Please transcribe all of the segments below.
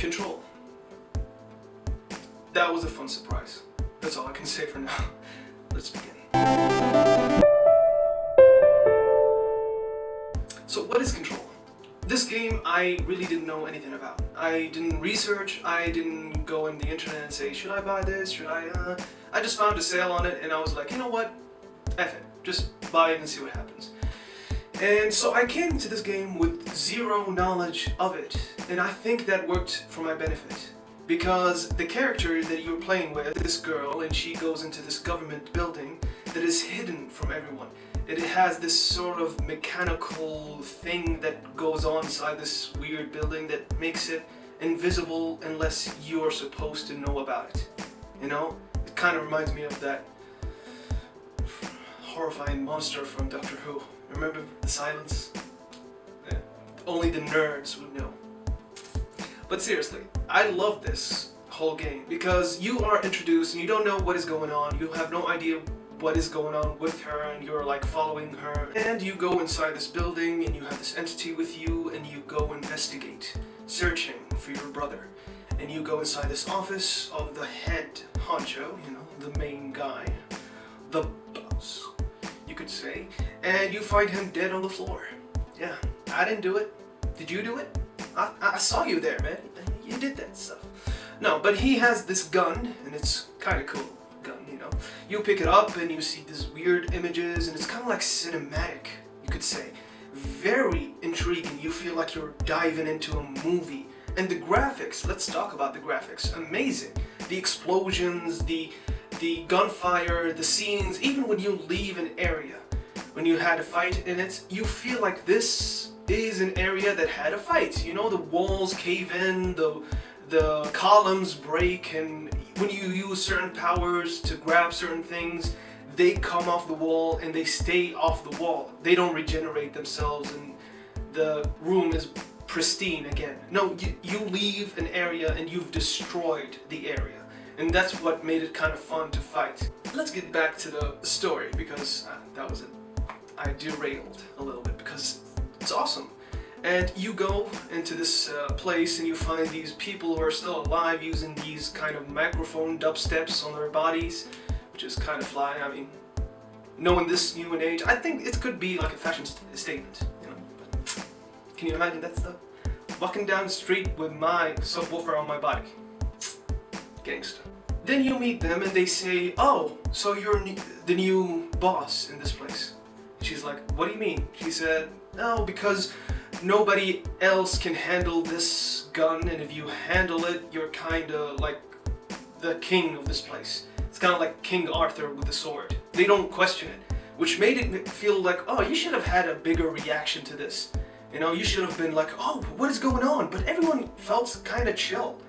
Control. That was a fun surprise. That's all I can say for now. Let's begin. So what is Control? This game I really didn't know anything about. I didn't research, I didn't go on the internet and say, should I buy this, should I just found a sale on it and I was like, you know what, F it, just buy it and see what happens. And so I came to this game with zero knowledge of it, and I think that worked for my benefit. Because the character that you're playing with, this girl, and she goes into this government building that is hidden from everyone. It has this sort of mechanical thing that goes on inside this weird building that makes it invisible unless you're supposed to know about it. You know? It kind of reminds me of that horrifying monster from Doctor Who. Remember the silence? Yeah. Only the nerds would know. But seriously, I love this whole game because you are introduced and you don't know what is going on. You have no idea what is going on with her and you're like following her. And you go inside this building and you have this entity with you and you go investigate, searching for your brother. And you go inside this office of the head honcho, you know, the main guy, the boss, you could say. And you find him dead on the floor. Yeah, I didn't do it. Did you do it? I saw you there, man. You did that stuff. No, but he has this gun, and it's kind of cool gun, you know. You pick it up, and you see these weird images, and it's kind of like cinematic, you could say. Very intriguing. You feel like you're diving into a movie. And the graphics, let's talk about the graphics. Amazing. The explosions, the gunfire, the scenes, even when you leave an area, when you had a fight in it, you feel like this is an area that had a fight. You know, the walls cave in, the columns break, and when you use certain powers to grab certain things, they come off the wall and they stay off the wall. They don't regenerate themselves and the room is pristine again. No, you leave an area and you've destroyed the area. And that's what made it kind of fun to fight. Let's get back to the story because that was it. I derailed a little bit because it's awesome. And you go into this place and you find these people who are still alive using these kind of microphone dubsteps on their bodies, which is kind of fly. I mean, knowing this new age, I think it could be like a fashion statement, you know. But can you imagine that stuff? Walking down the street with my subwoofer on my body. Gangsta. Then you meet them and they say, oh, so you're the new boss in this place. She's like, what do you mean? She said, no, because nobody else can handle this gun, and if you handle it, you're kinda like the king of this place. It's kinda like King Arthur with the sword. They don't question it, which made it feel like, oh, you should have had a bigger reaction to this. You know, you should have been like, oh, what is going on? But everyone felt kinda chill.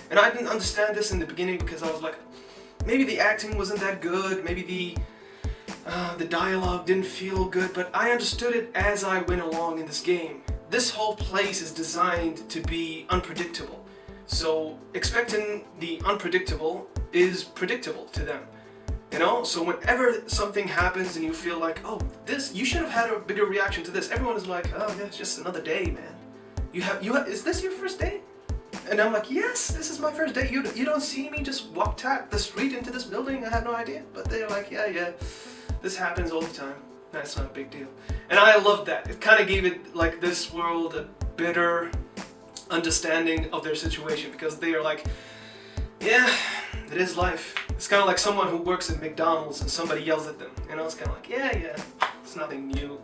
And I didn't understand this in the beginning because I was like, maybe the acting wasn't that good, maybe the dialogue didn't feel good, but I understood it as I went along in this game. This whole place is designed to be unpredictable. So expecting the unpredictable is predictable to them. You know, so whenever something happens and you feel like, oh, you should have had a bigger reaction to this, everyone is like, oh yeah, it's just another day, man. Is this your first day? And I'm like, yes, this is my first day. You don't see me just walk the street into this building? I have no idea. But they're like, yeah, this happens all the time. That's not a big deal. And I loved that. It kind of gave it, like, this world a better understanding of their situation, because they are like, yeah, it is life. It's kind of like someone who works at McDonald's and somebody yells at them. You know, it's kind of like, yeah, it's nothing new.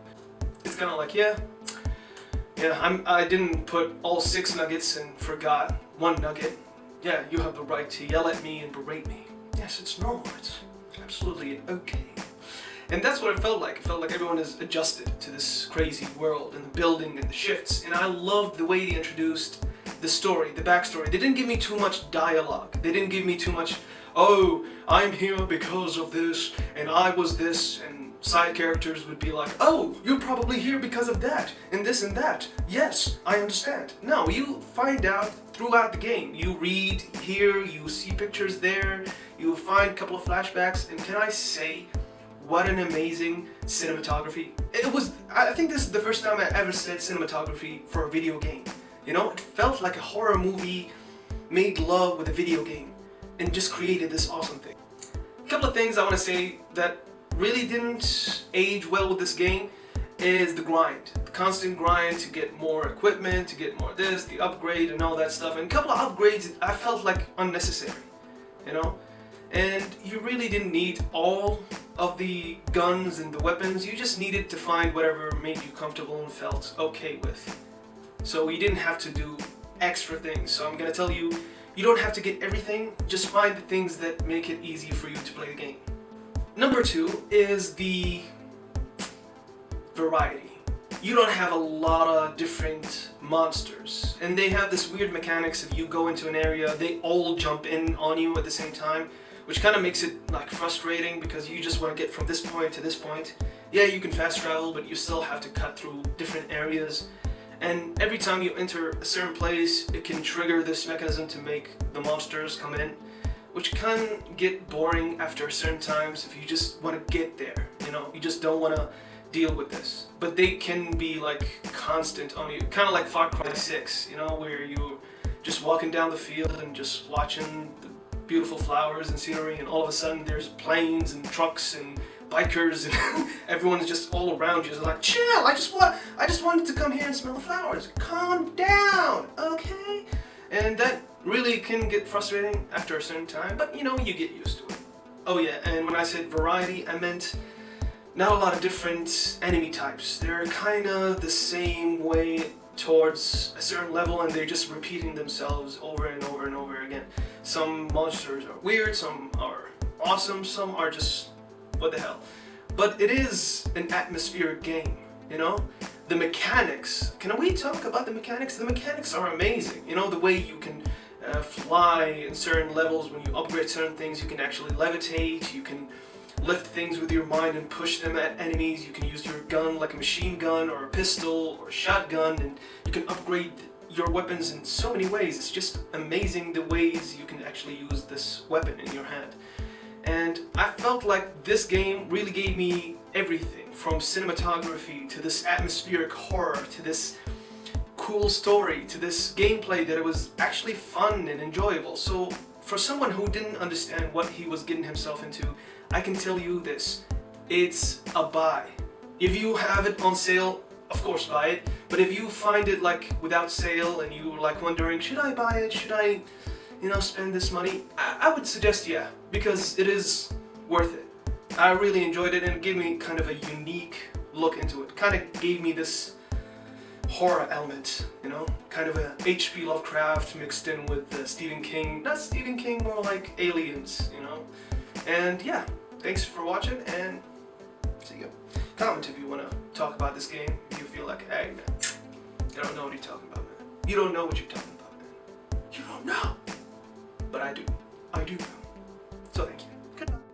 It's kind of like, yeah, I didn't put all 6 nuggets and forgot 1 nugget. Yeah, you have the right to yell at me and berate me. Yes, it's normal. It's absolutely okay. And that's what it felt like. It felt like everyone is adjusted to this crazy world and the building and the shifts. And I loved the way they introduced the story, the backstory. They didn't give me too much dialogue. They didn't give me too much, oh, I'm here because of this, and I was this, and side characters would be like, oh, you're probably here because of that, and this and that. Yes, I understand. No, you find out throughout the game. You read here, you see pictures there, you find a couple of flashbacks, and can I say, what an amazing cinematography. It was, I think this is the first time I ever said cinematography for a video game. You know, it felt like a horror movie made love with a video game and just created this awesome thing. A couple of things I want to say that really didn't age well with this game is the grind. The constant grind to get more equipment, to get more this, the upgrade and all that stuff. And a couple of upgrades I felt like unnecessary, you know? And you really didn't need all of the guns and the weapons. You just needed to find whatever made you comfortable and felt okay with. So you didn't have to do extra things. So I'm gonna tell you, you don't have to get everything, just find the things that make it easy for you to play the game. Number 2 is the variety. You don't have a lot of different monsters, and they have this weird mechanics. If you go into an area, they all jump in on you at the same time, which kind of makes it like frustrating because you just want to get from this point to this point. Yeah, you can fast travel, but you still have to cut through different areas. And every time you enter a certain place, it can trigger this mechanism to make the monsters come in, which can get boring after certain times if you just want to get there, you know, you just don't want to deal with this. But they can be like constant on you, kind of like Far Cry 6, you know, where you're just walking down the field and just watching the beautiful flowers and scenery, and all of a sudden there's planes and trucks and bikers and everyone's just all around you. It's like, chill, I just wanted to come here and smell the flowers. Calm down, okay? And that really can get frustrating after a certain time, but you know, you get used to it. Oh yeah, and when I said variety, I meant not a lot of different enemy types. They're kind of the same way towards a certain level, and they're just repeating themselves over and over and over again. Some monsters are weird, some are awesome, some are just what the hell. But it is an atmospheric game, you know? The mechanics, can we talk about the mechanics? The mechanics are amazing. You know, the way you can fly in certain levels. When you upgrade certain things, you can actually levitate, you can lift things with your mind and push them at enemies. You can use your gun like a machine gun or a pistol or a shotgun, and you can upgrade your weapons in so many ways. It's just amazing the ways you can actually use this weapon in your hand. And I felt like this game really gave me everything, from cinematography to this atmospheric horror to this cool story to this gameplay that it was actually fun and enjoyable. So for someone who didn't understand what he was getting himself into, I can tell you this, it's a buy. If you have it on sale, of course buy it, but if you find it like without sale and you're like wondering, should I buy it, should I, you know, spend this money, I would suggest yeah, because it is worth it. I really enjoyed it, and it gave me kind of a unique look into it. Kind of gave me this horror element, you know, kind of a H.P. Lovecraft mixed in with Stephen King. Not Stephen King, more like Aliens, you know. And yeah, thanks for watching, and see you. Comment if you want to talk about this game, if you feel like, hey man, I don't know what you're talking about, man. You don't know what you're talking about, man. You don't know. But I do. I do know.